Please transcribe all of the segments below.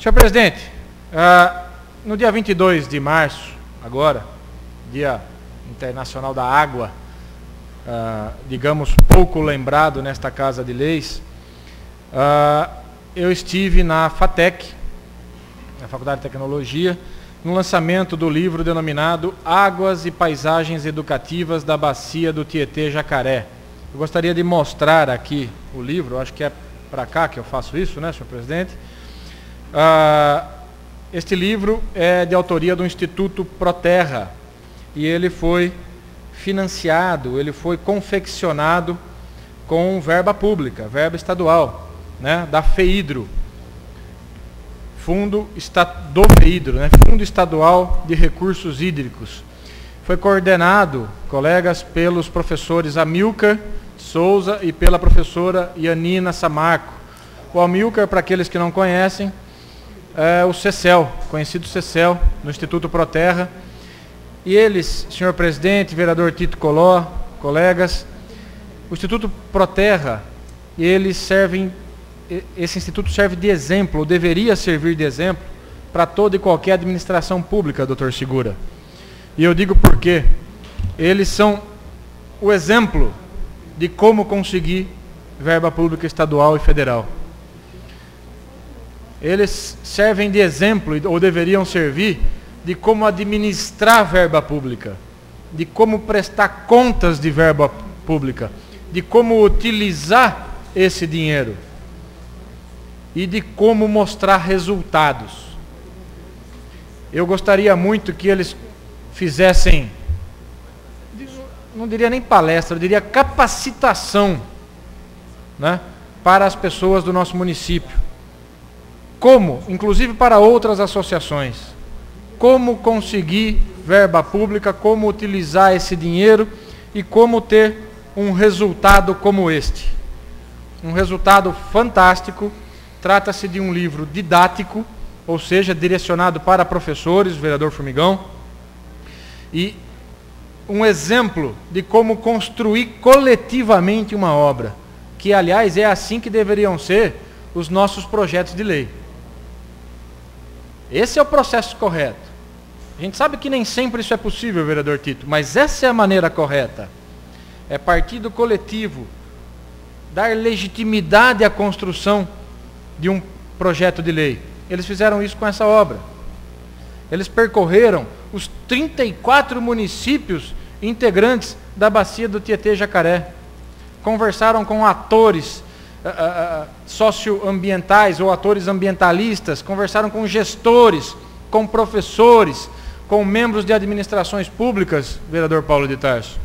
Senhor presidente, no dia 22 de março, agora, Dia Internacional da Água, digamos pouco lembrado nesta Casa de Leis, eu estive na FATEC, na Faculdade de Tecnologia, no lançamento do livro denominado Águas e Paisagens Educativas da Bacia do Tietê-Jacaré. Eu gostaria de mostrar aqui o livro, acho que é para cá que eu faço isso, né, senhor presidente? Este livro é de autoria do Instituto Proterra e ele foi financiado, ele foi confeccionado com verba pública, verba estadual, né, da FEIDRO, Fundo Estadual de Recursos Hídricos. Foi coordenado, colegas, pelos professores Amilcar Souza e pela professora Yanina Samarco. O Amilcar, para aqueles que não conhecem, é o CECEL, conhecido CECEL, no Instituto Proterra. E eles, senhor presidente, vereador Tito Coló, colegas, o Instituto Proterra, esse instituto serve de exemplo, ou deveria servir de exemplo, para toda e qualquer administração pública, doutor Segura. E eu digo por quê. Eles são o exemplo de como conseguir verba pública estadual e federal. Eles servem de exemplo, ou deveriam servir, de como administrar verba pública, de como prestar contas de verba pública, de como utilizar esse dinheiro e de como mostrar resultados. Eu gostaria muito que eles fizessem, não diria nem palestra, eu diria capacitação, né, para as pessoas do nosso município. Como, inclusive para outras associações, como conseguir verba pública, como utilizar esse dinheiro e como ter um resultado como este. Um resultado fantástico. Trata-se de um livro didático, ou seja, direcionado para professores, vereador Formigão, e um exemplo de como construir coletivamente uma obra, que, aliás, é assim que deveriam ser os nossos projetos de lei. Esse é o processo correto. A gente sabe que nem sempre isso é possível, vereador Tito, mas essa é a maneira correta. É partir do coletivo, dar legitimidade à construção de um projeto de lei. Eles fizeram isso com essa obra. Eles percorreram os 34 municípios integrantes da bacia do Tietê-Jacaré. Conversaram com atores socioambientais ou atores ambientalistas, conversaram com gestores, com professores, com membros de administrações públicas, vereador Paulo de Tarso.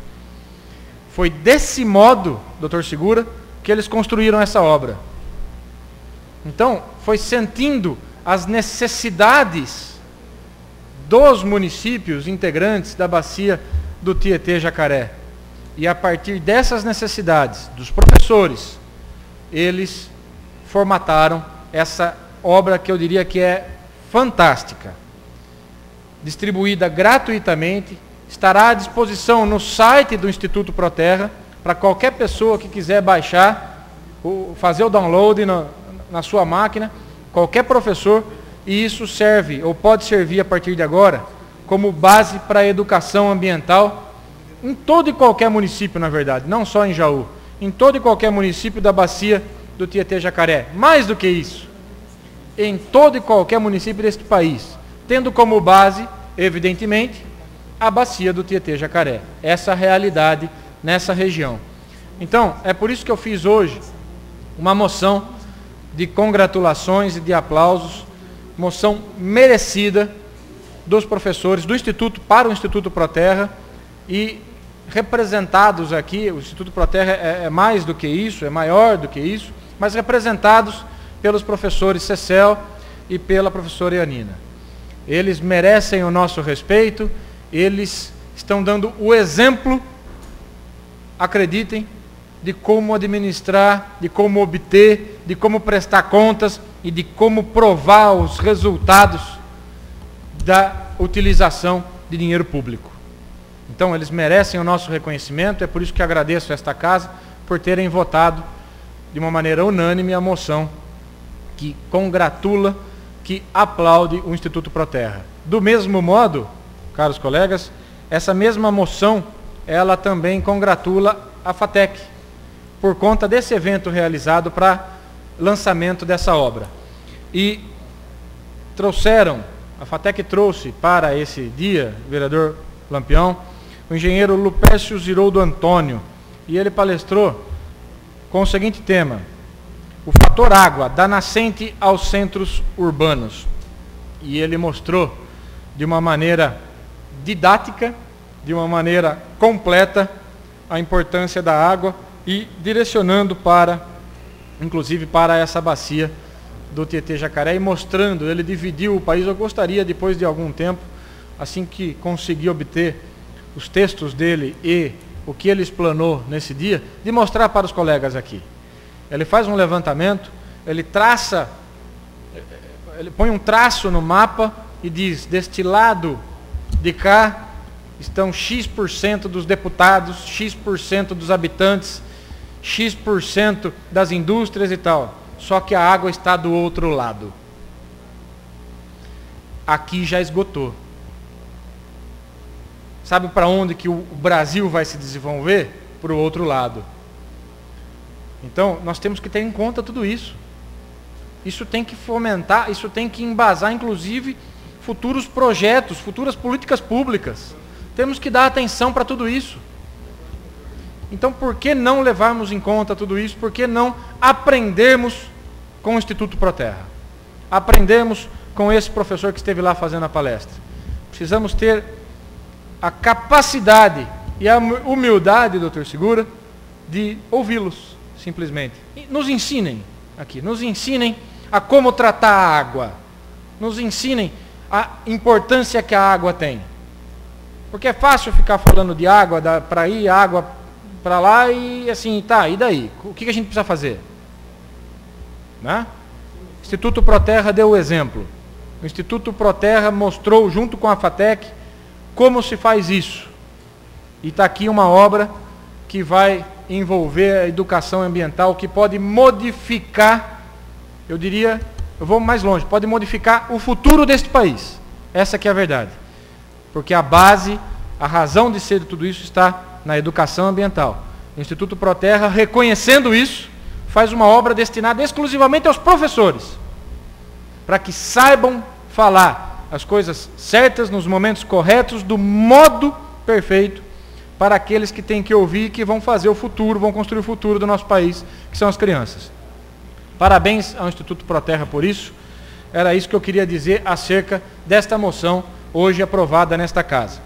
Foi desse modo, doutor Segura, que eles construíram essa obra. Então, foi sentindo as necessidades dos municípios integrantes da bacia do Tietê-Jacaré. E a partir dessas necessidades dos professores, eles formataram essa obra que eu diria que é fantástica. Distribuída gratuitamente, estará à disposição no site do Instituto Proterra, para qualquer pessoa que quiser baixar, fazer o download na sua máquina, qualquer professor, e isso serve, ou pode servir a partir de agora, como base para a educação ambiental em todo e qualquer município, na verdade, não só em Jaú, em todo e qualquer município da bacia do Tietê-Jacaré. Mais do que isso, em todo e qualquer município deste país, tendo como base, evidentemente, a bacia do Tietê-Jacaré. Essa realidade nessa região. Então, é por isso que eu fiz hoje uma moção de congratulações e de aplausos, moção merecida dos professores do Instituto para o Instituto Proterra e representados aqui, o Instituto Proterra é mais do que isso, é maior do que isso, mas representados pelos professores CECEL e pela professora Yanina. Eles merecem o nosso respeito, eles estão dando o exemplo, acreditem, de como administrar, de como obter, de como prestar contas e de como provar os resultados da utilização de dinheiro público. Então, eles merecem o nosso reconhecimento, é por isso que agradeço a esta casa por terem votado de uma maneira unânime a moção que congratula, que aplaude o Instituto Proterra. Do mesmo modo, caros colegas, essa mesma moção, ela também congratula a FATEC, por conta desse evento realizado para lançamento dessa obra. E a FATEC trouxe para esse dia, vereador Lampião, o engenheiro Lupércio Ziroldo Antônio, e ele palestrou com o seguinte tema: o fator água, da nascente aos centros urbanos. E ele mostrou de uma maneira didática, de uma maneira completa, a importância da água e direcionando inclusive para essa bacia do Tietê-Jacaré e mostrando, ele dividiu o país. Eu gostaria, depois de algum tempo, assim que conseguir obter os textos dele e o que ele explanou nesse dia, de mostrar para os colegas aqui. Ele faz um levantamento, ele põe um traço no mapa e diz: deste lado de cá estão X% dos deputados, X% dos habitantes, X% das indústrias e tal. Só que a água está do outro lado. Aqui já esgotou. Sabe para onde que o Brasil vai se desenvolver? Para o outro lado. Então, nós temos que ter em conta tudo isso. Isso tem que fomentar, isso tem que embasar, inclusive, futuros projetos, futuras políticas públicas. Temos que dar atenção para tudo isso. Então, por que não levarmos em conta tudo isso? Por que não aprendermos com o Instituto Proterra? Aprendermos com esse professor que esteve lá fazendo a palestra. Precisamos ter a capacidade e a humildade, doutor Segura, de ouvi-los, simplesmente. E nos ensinem aqui, nos ensinem a como tratar a água. Nos ensinem a importância que a água tem. Porque é fácil ficar falando de água, para ir água para lá e assim, tá, e daí? O que a gente precisa fazer? Né? O Instituto Proterra deu o exemplo. O Instituto Proterra mostrou, junto com a FATEC, como se faz isso. E está aqui uma obra que vai envolver a educação ambiental, que pode modificar, eu diria, eu vou mais longe, pode modificar o futuro deste país. Essa que é a verdade. Porque a base, a razão de ser de tudo isso está na educação ambiental. O Instituto Proterra, reconhecendo isso, faz uma obra destinada exclusivamente aos professores, para que saibam falar as coisas certas, nos momentos corretos, do modo perfeito, para aqueles que têm que ouvir e que vão fazer o futuro, vão construir o futuro do nosso país, que são as crianças. Parabéns ao Instituto Proterra por isso. Era isso que eu queria dizer acerca desta moção hoje aprovada nesta casa.